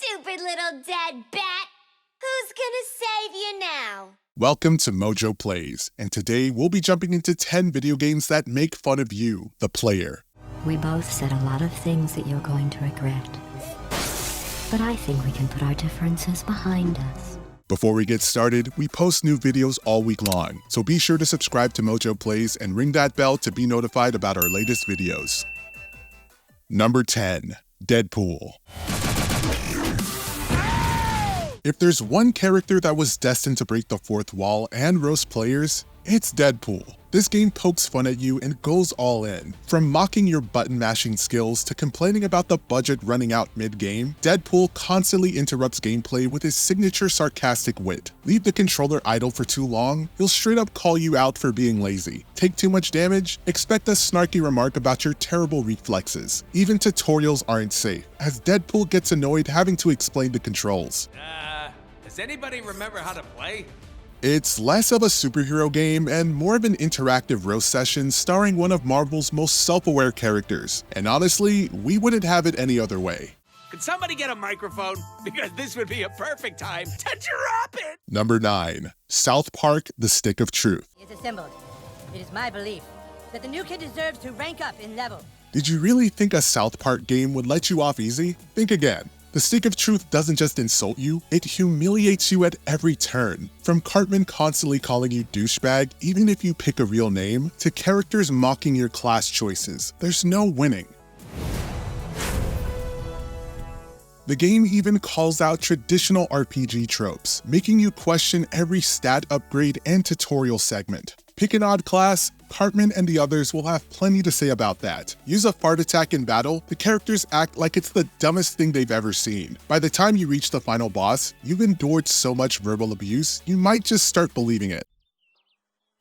Stupid little dead bat! Who's gonna save you now? Welcome to MojoPlays, and today we'll be jumping into 10 video games that make fun of you, the player. We both said a lot of things that you're going to regret. But I think we can put our differences behind us. Before we get started, we post new videos all week long, so be sure to subscribe to MojoPlays and ring that bell to be notified about our latest videos. Number 10. Deadpool. If there's one character that was destined to break the fourth wall and roast players, it's Deadpool. This game pokes fun at you and goes all in. From mocking your button-mashing skills to complaining about the budget running out mid-game, Deadpool constantly interrupts gameplay with his signature sarcastic wit. Leave the controller idle for too long, he'll straight up call you out for being lazy. Take too much damage? Expect a snarky remark about your terrible reflexes. Even tutorials aren't safe, as Deadpool gets annoyed having to explain the controls. Does anybody remember how to play? It's less of a superhero game and more of an interactive roast session starring one of Marvel's most self-aware characters. And honestly, we wouldn't have it any other way. Could somebody get a microphone? Because this would be a perfect time to drop it! Number 9. South Park: The Stick of Truth. Is assembled. It is my belief that the new kid deserves to rank up in level. Did you really think a South Park game would let you off easy? Think again. The Stick of Truth doesn't just insult you, it humiliates you at every turn. From Cartman constantly calling you douchebag, even if you pick a real name, to characters mocking your class choices. There's no winning. The game even calls out traditional RPG tropes, making you question every stat upgrade and tutorial segment. Pick an odd class, Cartman and the others will have plenty to say about that. Use a fart attack in battle, the characters act like it's the dumbest thing they've ever seen. By the time you reach the final boss, you've endured so much verbal abuse, you might just start believing it.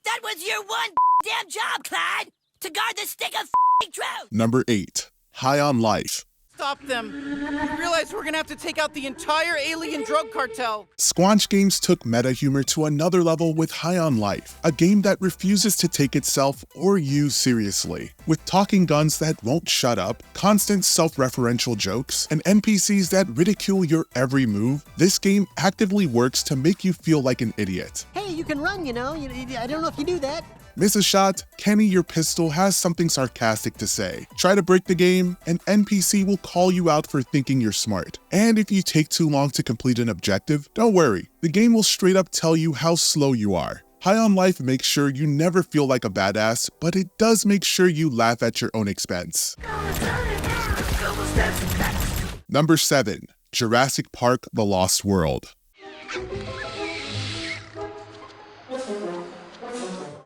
That was your one damn job, Clyde! To guard the stick of truth! Number 8. High on Life. Stop them. You realize we're gonna have to take out the entire alien drug cartel. Squanch Games took meta humor to another level with High on Life, a game that refuses to take itself or you seriously. With talking guns that won't shut up, constant self-referential jokes, and NPCs that ridicule your every move, this game actively works to make you feel like an idiot. Hey, you can run, you know. I don't know if you knew that. Miss a shot, Kenny your pistol has something sarcastic to say. Try to break the game, an NPC will call you out for thinking you're smart. And if you take too long to complete an objective, don't worry, the game will straight up tell you how slow you are. High on Life makes sure you never feel like a badass, but it does make sure you laugh at your own expense. Number 7. Jurassic Park: The Lost World.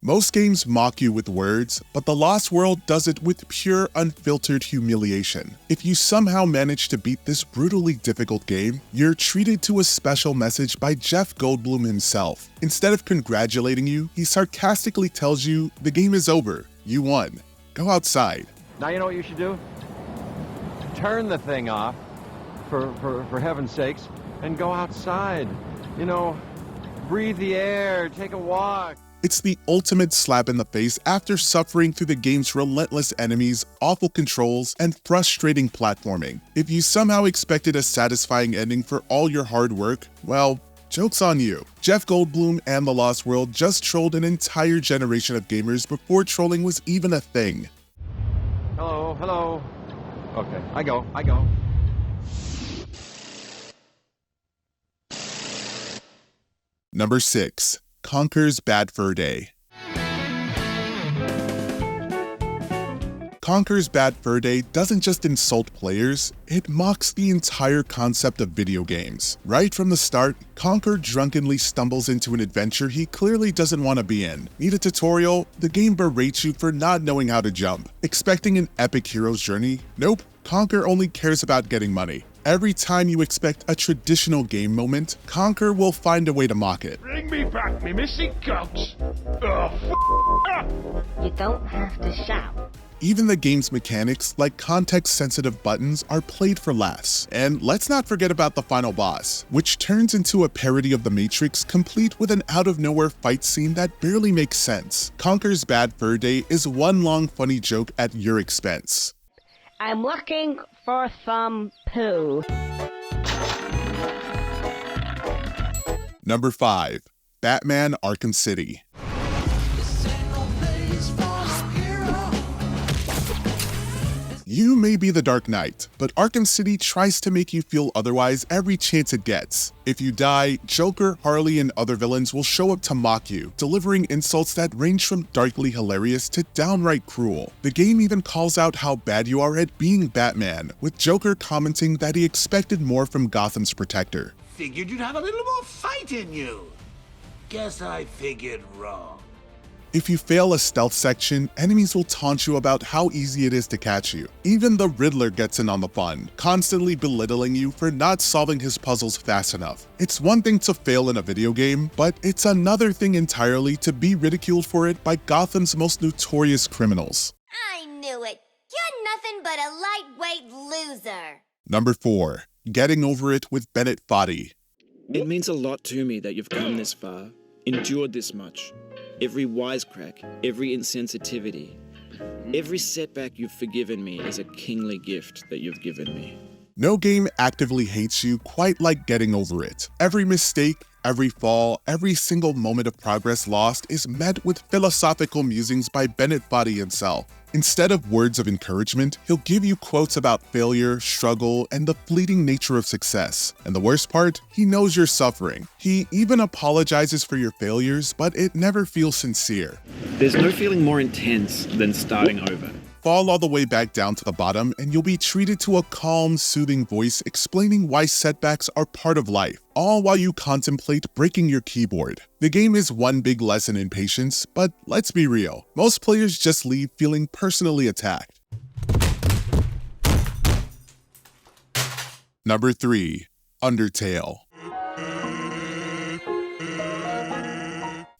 Most games mock you with words, but The Lost World does it with pure, unfiltered humiliation. If you somehow manage to beat this brutally difficult game, you're treated to a special message by Jeff Goldblum himself. Instead of congratulating you, he sarcastically tells you, the game is over, you won, go outside. Now you know what you should do? Turn the thing off, for heaven's sakes, and go outside. You know, breathe the air, take a walk. It's the ultimate slap in the face after suffering through the game's relentless enemies, awful controls, and frustrating platforming. If you somehow expected a satisfying ending for all your hard work, well, joke's on you. Jeff Goldblum and The Lost World just trolled an entire generation of gamers before trolling was even a thing. Hello, hello. Okay, I go. Number 6. Conker's Bad Fur Day. Conker's Bad Fur Day doesn't just insult players, it mocks the entire concept of video games. Right from the start, Conker drunkenly stumbles into an adventure he clearly doesn't want to be in. Need a tutorial? The game berates you for not knowing how to jump. Expecting an epic hero's journey? Nope, Conker only cares about getting money. Every time you expect a traditional game moment, Conker will find a way to mock it. Bring me back me missing cuts. You don't have to shout. Even the game's mechanics, like context-sensitive buttons, are played for laughs. And let's not forget about the final boss, which turns into a parody of The Matrix, complete with an out-of-nowhere fight scene that barely makes sense. Conker's Bad Fur Day is one long funny joke at your expense. I'm looking for some poo. Number 5. Batman Arkham City. You may be the Dark Knight, but Arkham City tries to make you feel otherwise every chance it gets. If you die, Joker, Harley, and other villains will show up to mock you, delivering insults that range from darkly hilarious to downright cruel. The game even calls out how bad you are at being Batman, with Joker commenting that he expected more from Gotham's protector. Figured you'd have a little more fight in you. Guess I figured wrong. If you fail a stealth section, enemies will taunt you about how easy it is to catch you. Even the Riddler gets in on the fun, constantly belittling you for not solving his puzzles fast enough. It's one thing to fail in a video game, but it's another thing entirely to be ridiculed for it by Gotham's most notorious criminals. I knew it. You're nothing but a lightweight loser. Number 4. Getting over it with Bennett Foddy. It means a lot to me that you've come this far, endured this much. Every wisecrack, every insensitivity, every setback you've forgiven me is a kingly gift that you've given me. No game actively hates you quite like Getting Over It. Every mistake, every fall, every single moment of progress lost is met with philosophical musings by Bennett Foddy himself. Instead of words of encouragement, he'll give you quotes about failure, struggle, and the fleeting nature of success. And the worst part, he knows you're suffering. He even apologizes for your failures, but it never feels sincere. There's no feeling more intense than starting over. Fall all the way back down to the bottom and you'll be treated to a calm, soothing voice explaining why setbacks are part of life, all while you contemplate breaking your keyboard. The game is one big lesson in patience, but let's be real, most players just leave feeling personally attacked. Number 3. Undertale.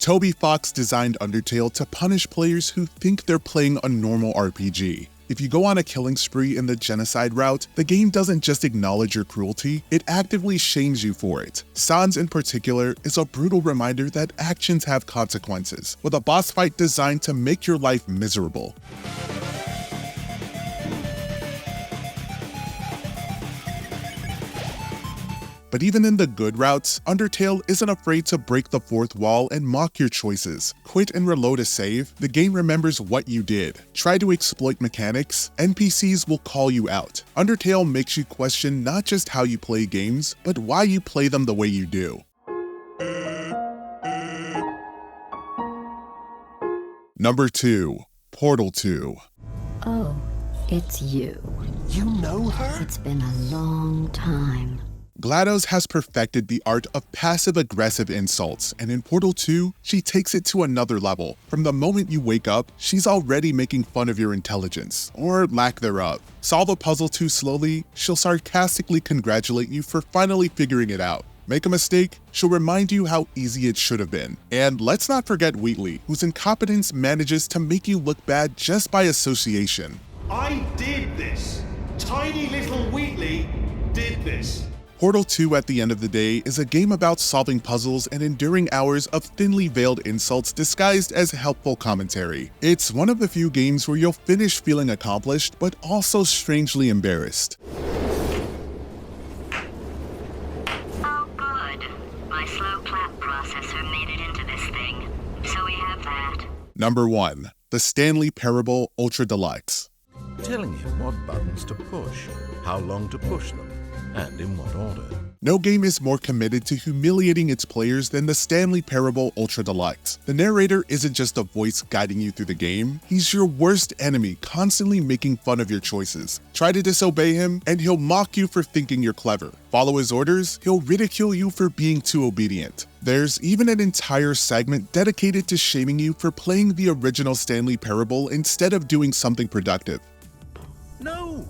Toby Fox designed Undertale to punish players who think they're playing a normal RPG. If you go on a killing spree in the genocide route, the game doesn't just acknowledge your cruelty, it actively shames you for it. Sans in particular is a brutal reminder that actions have consequences, with a boss fight designed to make your life miserable. But even in the good routes, Undertale isn't afraid to break the fourth wall and mock your choices. Quit and reload a save, the game remembers what you did. Try to exploit mechanics, NPCs will call you out. Undertale makes you question not just how you play games, but why you play them the way you do. Number 2. Portal 2. Oh, it's you. You know her? It's been a long time. GLaDOS has perfected the art of passive-aggressive insults, and in Portal 2, she takes it to another level. From the moment you wake up, she's already making fun of your intelligence, or lack thereof. Solve a puzzle too slowly, she'll sarcastically congratulate you for finally figuring it out. Make a mistake, she'll remind you how easy it should have been. And let's not forget Wheatley, whose incompetence manages to make you look bad just by association. I did this. Tiny little Wheatley did this. Portal 2 at the end of the day is a game about solving puzzles and enduring hours of thinly veiled insults disguised as helpful commentary. It's one of the few games where you'll finish feeling accomplished, but also strangely embarrassed. Oh good. My slow clap processor made it into this thing. So we have that. Number 1. The Stanley Parable Ultra Deluxe. Telling him what buttons to push, how long to push them, and in what order. No game is more committed to humiliating its players than the Stanley Parable Ultra Deluxe. The narrator isn't just a voice guiding you through the game, he's your worst enemy, constantly making fun of your choices. Try to disobey him, and he'll mock you for thinking you're clever. Follow his orders, he'll ridicule you for being too obedient. There's even an entire segment dedicated to shaming you for playing the original Stanley Parable instead of doing something productive. No,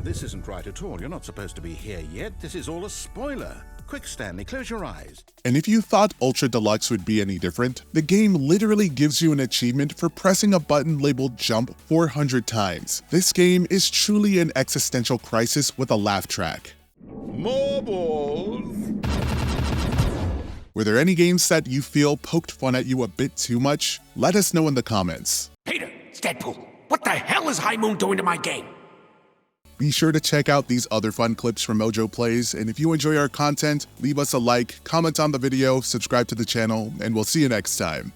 this isn't right at all. You're not supposed to be here yet. This is all a spoiler. Quick, Stanley, close your eyes. And if you thought Ultra Deluxe would be any different, the game literally gives you an achievement for pressing a button labeled jump 400 times. This game is truly an existential crisis with a laugh track. More balls! Were there any games that you feel poked fun at you a bit too much? Let us know in the comments. Peter, it's Deadpool. What the hell is High Moon doing to my game? Be sure to check out these other fun clips from MojoPlays, and if you enjoy our content, leave us a like, comment on the video, subscribe to the channel, and we'll see you next time.